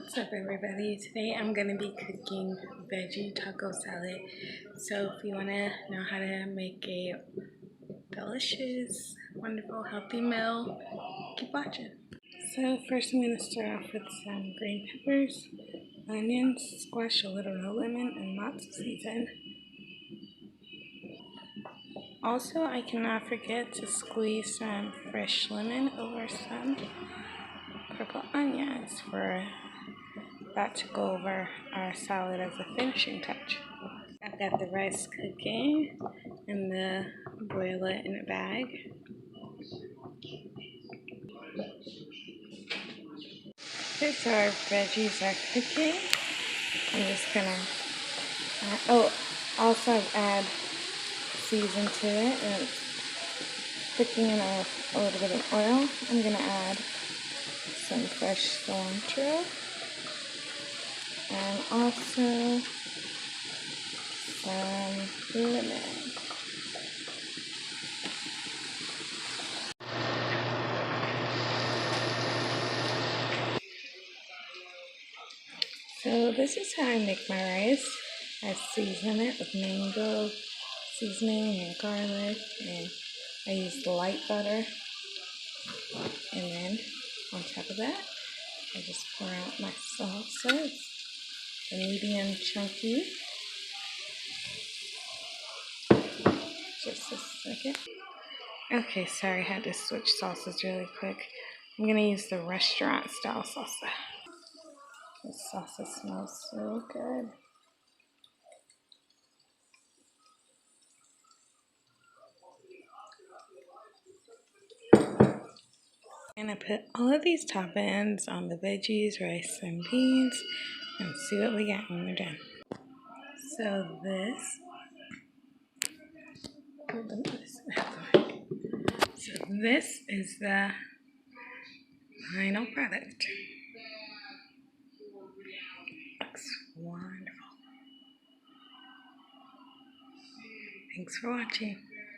What's up, everybody? Today I'm gonna be cooking veggie taco salad. So if you wanna know how to make a delicious, wonderful, healthy meal, keep watching. So first I'm gonna start off with some green peppers, onions, squash, a little lemon, and lots of season. Also, I cannot forget to squeeze some fresh lemon over some purple onions for that to go over our salad as a finishing touch. I've got the rice cooking in the boiler in a bag. Here's our veggies are cooking. I'm just gonna, also I've add season to it, and it's cooking in a little bit of oil. I'm gonna add some fresh cilantro and also some lemon. So this is how I make my rice. I season it with mango seasoning and garlic, and I use light butter. And then on top of that, I just pour out my salsa. It's a medium chunky. Just a second. Okay, sorry, I had to switch sauces really quick. I'm gonna use the restaurant style salsa. This salsa smells so good. I'm gonna put all of these toppings on the veggies, rice, and beans, and see what we got when we're done. So this is the final product. Looks wonderful. Thanks for watching.